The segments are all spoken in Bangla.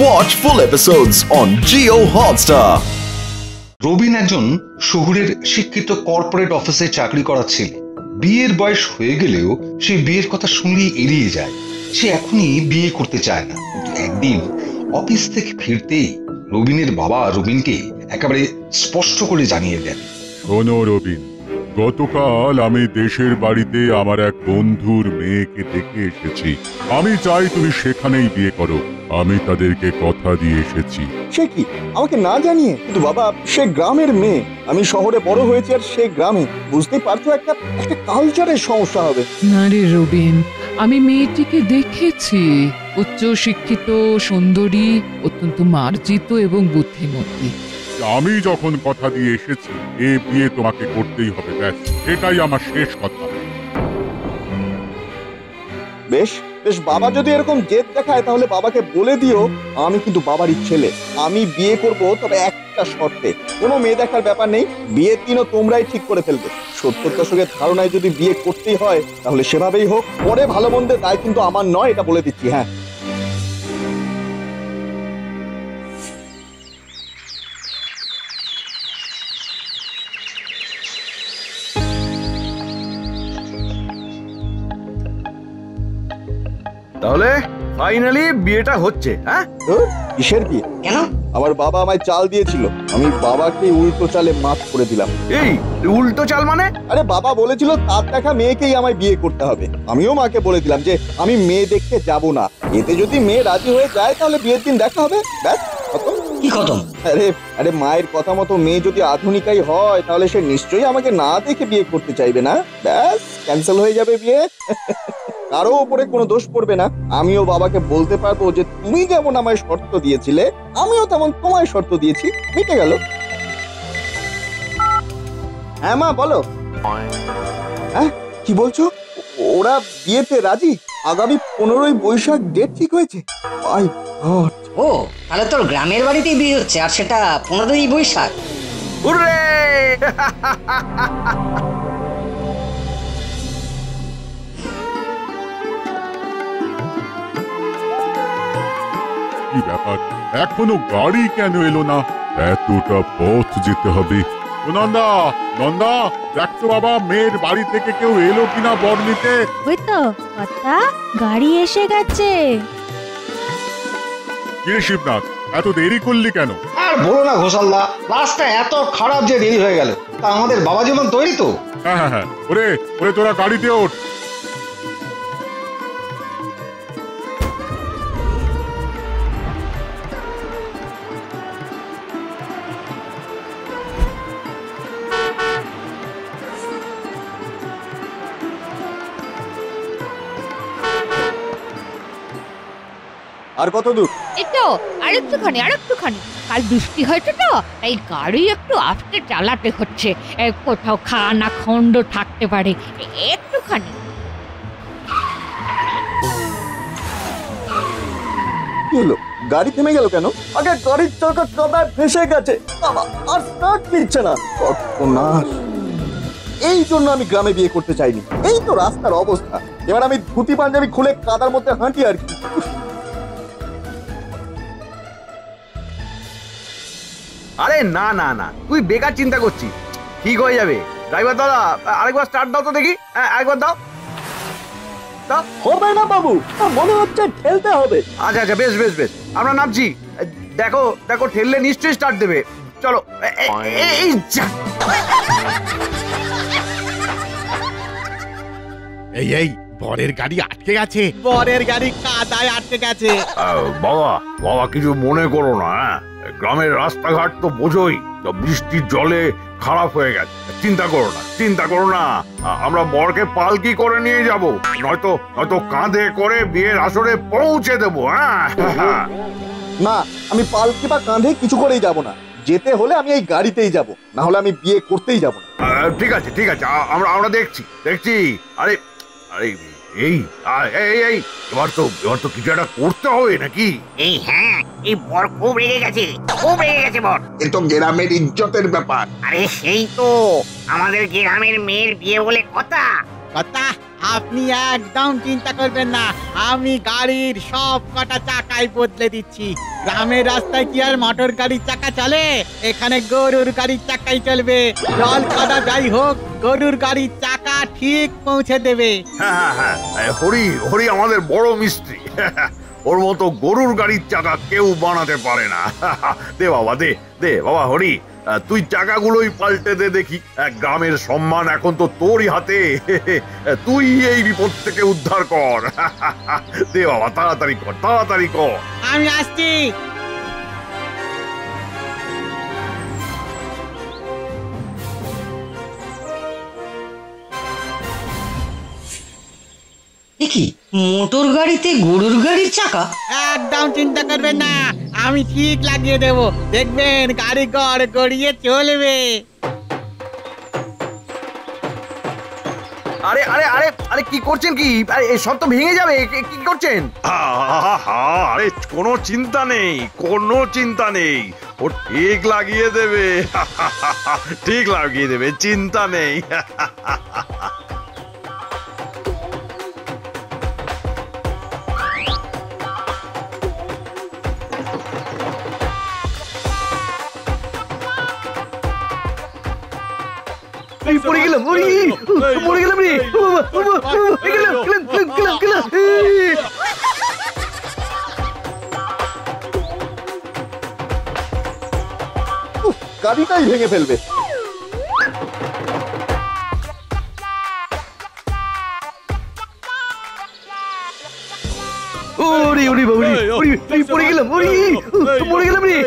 Watch full episodes on Jio Hotstar. Robin একজন শহরের শিক্ষিত কর্পোরেট অফিসে চাকরি করা ছেলে। বিয়ের বয়স হয়ে গেলেও সে বিয়ের কথা শুনলেই এড়িয়ে যায়। সে এখনই বিয়ে করতে চায় না। একদিন অফিস থেকে ফিরতেই রবিনের বাবা রবিনকে একেবারে স্পষ্ট করে জানিয়ে দেন, শোনো রবিন, গতকাল আমি দেশের বাড়িতে আমার এক বন্ধুর মেয়েকে দেখে এসেছি। আমি চাই তুমি সেখানেই বিয়ে করো। আমি তাদেরকে কথা দিয়ে এসেছি। সে কি আমাকে না জানিয়ে? কিন্তু বাবা, সে গ্রামের মেয়ে, আমি শহরে বড় হয়েছি আর সে গ্রামে, বুঝতেই পারছো একটা কালচারের সমস্যা হবে। না রে রবিন, আমি মেয়েটিকে দেখেছি। উচ্চ শিক্ষিত, সুন্দরী, অত্যন্ত মার্জিত এবং বুদ্ধিমতী। আমি যখন কথা দিয়ে এসেছি এ বিয়ে তোমাকে করতেই হবে, ব্যাস এটাই আমার শেষ কথা। বেশ বেশ, বাবা যদি এরকম জেদ দেখায় তাহলে বাবাকে বলে দিও আমি কিন্তু বাবারই ছেলে। আমি বিয়ে করব, তবে একটা শর্তে। কোনো মেয়ে দেখার ব্যাপার নেই, বিয়ের দিনও তোমরাই ঠিক করে ফেলবে। 70 দশকের ধারণায় যদি বিয়ে করতেই হয় তাহলে সেভাবেই হোক, পরে ভালো মন্দের দায় কিন্তু আমার নয়, এটা বলে দিচ্ছি। হ্যাঁ, তাহলে ফাইনালি বিয়েটা হচ্ছে? হ্যাঁ, কিসের বিয়ে? কেন? আমার বাবা আমায় চাল দিয়েছিল, আমি বাবাকে উল্টো চালে মাফ করে দিলাম। এই উল্টো চাল মানে? আরে বাবা বলেছিল তার দেখা মেয়েকেই আমায় বিয়ে করতে হবে। আমিও মাকে বলে দিলাম যে আমি মেয়ে দেখতে যাব না, এতে যদি মেয়ে রাজি হয়ে যায় তাহলে বিয়ের দিন দেখা হবে, ব্যাস খতম। কি খতম? আরে আরে মায়ের কথা মতো মেয়ে যদি আধুনিকাই হয় তাহলে সে নিশ্চয়ই আমাকে না দেখে বিয়ে করতে চাইবে না, ব্যাস ক্যান্সেল হয়ে যাবে বিয়ে। কারো উপরে কোনো দোষ পড়বে না। আমিও বাবাকে বলতে পারবো যে তুমি যেমন আমায় শর্ত দিয়েছিলে আমিও তেমন তোমায় শর্ত দিয়েছি, মিটে গেল। হ্যাঁ মা, বলো। হ্যাঁ, কি বলছো? ওরা বিয়েতে রাজি? আগামী 15ই বৈশাখ ডেট ঠিক হয়েছে? মাই গড! ও, তাহলে তোর গ্রামের বাড়িতেই বিয়ে হচ্ছে, আর সেটা 15ই বৈশাখ। হুররে! কি ব্যাপার, এখনো গাড়ি কেন এলো না? এতটা পথ যেতে হবে। নন্দা, নন্দা, দেখতো বাবা মেয়ের বাড়ি থেকে কেউ এলো কিনা বর নিতে। ওই তো কথা, গাড়ি এসে গেছে। কে শিবনাথ, এত দেরি করলি কেন? আর বলো না ঘোষালদা, রাস্তা এত খারাপ যে দেরি হয়ে গেল। তা আমাদের বাবা যেমন তৈরি তো? হ্যাঁ হ্যাঁ হ্যাঁ, ওরে ওরে তোরা গাড়িতে ওঠ। আর কত দূর? একটু আরেকটুখানি। কাল বৃষ্টি হয়েছে তো, তাই গাড়ি একটু আস্তে চালাতে হচ্ছে। কোথাও খানা খন্ড থাকতে পারে, একটুখানি। কি হলো, গাড়ি থেমে গেল কেন? আগে গাড়ির চাকা কাদায় ফেসে গেছে, বাবা আর স্টার্ট নিচ্ছে না। সর্বনাশ! এই জন্য আমি গ্রামে বিয়ে করতে চাইনি। এই তো রাস্তার অবস্থা, এবার আমি ধুতি পাঞ্জাবি খুলে কাদার মধ্যে হাঁটি আর কি। আরে না না না, তুই বেকার চিন্তা করছিস, ঠিক হয়ে যাবে। ড্রাইভার দাদা, আরেকবার স্টার্ট দাও তো দেখি। আরেকবার দাও। হবে না বাবু, মনে হচ্ছে ঠেলতে হবে। আচ্ছা আচ্ছা, বেশ বেশ বেশ, আমরা নামছি। দেখো দেখো, ঠেললে নিশ্চয়ই স্টার্ট দেবে। চলো। এই যা। এই বরের গাড়ি আটকে গেছে, বরের গাড়ি কাদায় আটকে গেছে। বাবা বাবা, কিছু মনে করো না। গ্রামের রাস্তাঘাট তো বোঝোই, বৃষ্টির জলে খারাপ হয়ে গেছে। চিন্তা করো না, আমরা বরকে পালকি করে নিয়ে যাব, নয়তো কাঁধে করে বিয়ের আসরে পৌঁছে দেবো। হ্যাঁ, না, আমি পালকি বা কাঁধে কিছু করেই যাব না। যেতে হলে আমি এই গাড়িতেই যাব, না হলে আমি বিয়ে করতেই যাব না। ঠিক আছে, আমরা দেখছি। আরে আরে এই এবার তো কিছু একটা করতে হবে নাকি? এই হ্যাঁ, এই বর খুব রেগে গেছে বর। এ তো গ্রামের ইজ্জতের ব্যাপার। আরে সেই তো, আমাদের গ্রামের মেয়ের বিয়ে বলে কথা। আপনি একদম চিন্তা করবেন না, আমি গাড়ির সব কটা চাকাই বদলে দিচ্ছি। গ্রামের রাস্তায় কি আর মোটর গাড়ির চাকা চলে? এখানে গরুর গাড়ির চাকাই চলবে। জল কাদা যাই হোক, গরুর গাড়ির চাকা ঠিক পৌঁছে দেবে। হ্যাঁ হ্যাঁ হ্যাঁ, হরি হরি আমাদের বড় মিস্ত্রি। ওর মতো গরুর গাড়ির চাকা কেউ বানাতে পারে না। দে বাবা, দে দে বাবা হরি, তুই চাকাগুলোই পাল্টে দে দেখি। গ্রামের সম্মান এখন তো তোরই হাতে। তুই এই বিপদ থেকে উদ্ধার কর। দে বাবা, তাড়াতাড়ি কর, তাড়াতাড়ি কর। আমি আসছি। কি মোটর গাড়িতে গরুর গাড়ির চাকা? একদম চিন্তা করবেন না, আমি ঠিক লাগিয়ে দেব। দেখবেন গাড়ি গড় গড়িয়ে চলবে। আরে আরে আরে আরে কি করছেন? কি সব তো ভেঙে যাবে, কি করছেন? আরে কোনো চিন্তা নেই, কোনো চিন্তা নেই, ও ঠিক লাগিয়ে দেবে। ঠিক লাগিয়ে দেবে, চিন্তা নেই। পড়ে গেলাম, পড়ে গেলাম রে। গাড়িটাই ভেঙে ফেলবে। ওরে ওরে বাবা রে, পড়ে গেলাম, মরে গেলাম রে।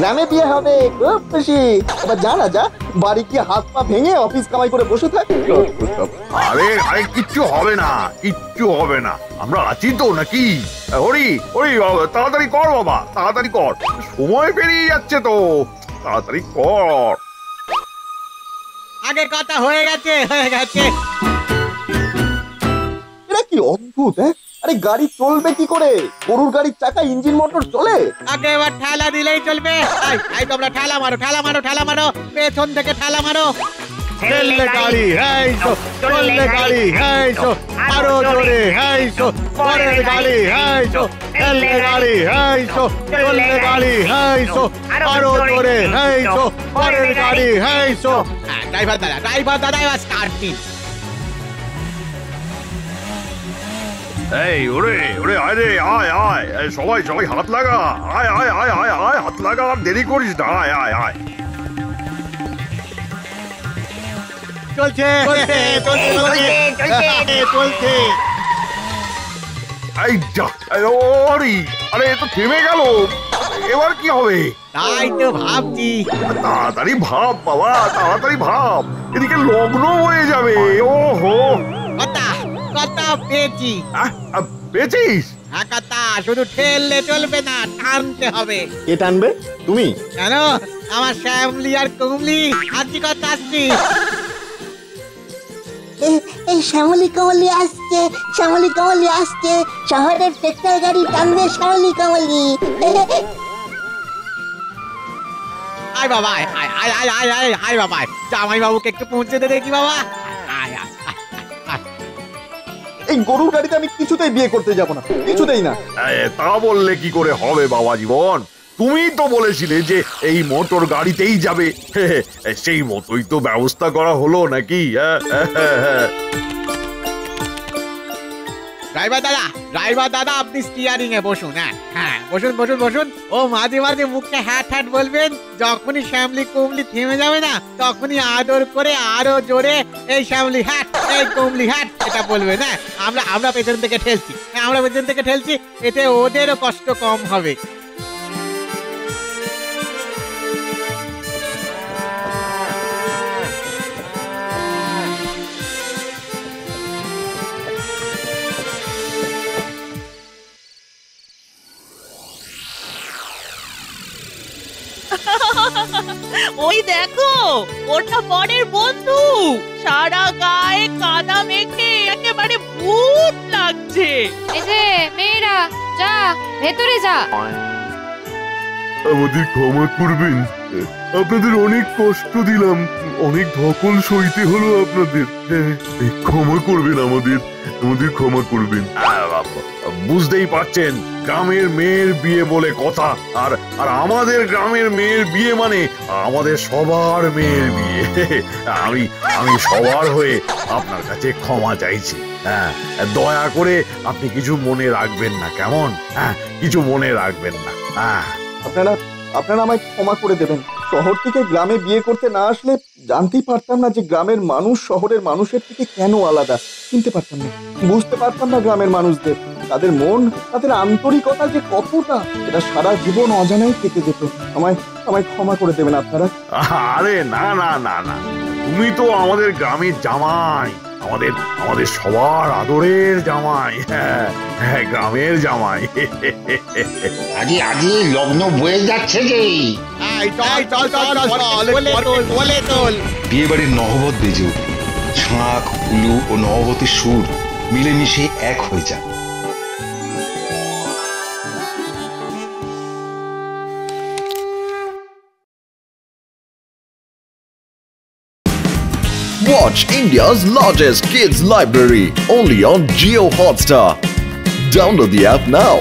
গ্রামে বিয়ে হবে, খুব খুশি। এবার যা না যা, বাড়ি কি হাত পা ভেঙে অফিস কামাই করে বসে থাক। আরে আরে কিচ্ছু হবে না, কিচ্ছু হবে না, আমরা আছি তো নাকি? হরি হরি, তাড়াতাড়ি কর বাবা, তাড়াতাড়ি কর, সময় পেরিয়ে যাচ্ছে তো, তাড়াতাড়ি কর। আগের কথা হয়ে গেছে, হয়ে গেছে। এটা কি অদ্ভুত! আরে গাড়ি চলবে কি করে? গরুর গাড়ির চাকা ইঞ্জিন মোটর চলে? আগে এবার ঠেলা দিলেই চলবে। এই তোমরা ঠেলা মারো, ঠেলা মারো, ঠেলা মারো, পেছন থেকে ঠেলা মারো। চললে গাড়ি, এই তো চললে গাড়ি, এই তো আরো জোরে, এই তো পরের গাড়ি, এই তো চললে গাড়ি, এই তো চললে গাড়ি, এই তো আরো জোরে, এই তো পরের গাড়ি, এই তো। ড্রাইভার দাদা, ড্রাইভার দাদা, এবার স্টার্ট দিন। এই ওরে ওরে, আয় রে, আয় আয়, সবাই সবাই হাত লাগা, আয় আয় আয় আয় আয়, হাত লাগা, আর দেরি করিস না, আয় আয় আয়। চলছে চলছে চলছে। এই যা, ওরে, আরে এ তো থেমে গেল, এবার কি হবে? তাই তো ভাবছি। তাড়াতাড়ি ভাব বাবা, তাড়াতাড়ি ভাব, এদিকে লগ্ন হয়ে যাবে। ওহো, কথা পেয়েছি। পেয়েছিস? হ্যাঁ কথা, শুধু ঠেললে চলবে না, টানতে হবে। কে টানবে? তুমি? কেন? আমার শ্যামলি আর কুমলি আজকে কথা আসছি। এই শ্যামলি কমলি আসছে, শ্যামলি কমলি আসছে, শহরের ট্রেক্টর গাড়ি টানবে শ্যামলি কমলি। আয় বাবা, আয় আয় আয় আয় আয় আয় বাবা, জামাই বাবুকে একটু পৌঁছে দে দেখি বাবা। আয় আয়। এই গরুর গাড়িতে আমি কিছুতেই বিয়ে করতে যাব না, কিছুতেই না। তা বললে কি করে হবে বাবা জীবন? তুমি তো বলেছিলে যে এই মোটর গাড়িতেই যাবে, সেই মতোই তো ব্যবস্থা করা হলো নাকি? ড্রাইভার দাদা, ড্রাইভার দাদা, আপনি স্টিয়ারিং এ বসুন। হ্যাঁ বসুন বসুন বসুন। ও মাঝে মাঝে মুখে হ্যাট হ্যাট বলবেন। যখনই শ্যামলি কুমলি থেমে যাবে না, তখনই আদর করে আরো জোরে এই শ্যামলি হ্যাট, এই কুমলি হ্যাট, এটা বলবেন। হ্যাঁ, আমরা পেছন থেকে ঠেলছি, আমরা পেছন থেকে ঠেলছি, এতে ওদেরও কষ্ট কম হবে। ওই দেখো, ওটা বরের বন্ধু, সারা গায়ে কাদা মেখে একেবারে ভূত লাগছে। এই যে মেয়েরা, যা ভেতরে যা। আমাদের ক্ষমা করবেন, আপনাদের অনেক কষ্ট দিলাম, অনেক ধকল সইতে হলো আপনাদের। ক্ষমা করবেন আমাদের ক্ষমা করবেন। বুঝতেই পারছেন গ্রামের মেয়ের বিয়ে বলে কথা, আর আর আমাদের গ্রামের মেয়ের বিয়ে মানে আমাদের সবার মেয়ের বিয়ে। আমি সবার হয়ে আপনার কাছে ক্ষমা চাইছি। হ্যাঁ, দয়া করে আপনি কিছু মনে রাখবেন না, কেমন? হ্যাঁ, কিছু মনে রাখবেন না। হ্যাঁ, আপনারা আমায় ক্ষমা করে দেবেন। শহর থেকে গ্রামে বিয়ে করতে না আসলে জানতেই পারতাম না যে গ্রামের মানুষ শহরের মানুষের থেকে কেন আলাদা। চিনতে পারতাম না, বুঝতে পারতাম না গ্রামের মানুষদের, তাদের মন, তাদের আন্তরিকতা যে কতটা, এটা সারা জীবন অজানাই থেকে যেত। আমায় ক্ষমা করে দেবেন আপনারা। আরে না না না না, তুমি তো আমাদের গ্রামের জামাই, আমাদের সবার আদরের জামাই। হ্যাঁ, গ্রামের জামাই। আজি লগ্ন বয়ে যাচ্ছে যে। বিয়ে বাড়ির নহবত বেজে উঠে, শাঁখ, উলু ও নহবতের সুর মিলেমিশে এক হয়ে যায়। Watch India's largest kids library only on Jio Hotstar. Download the app now.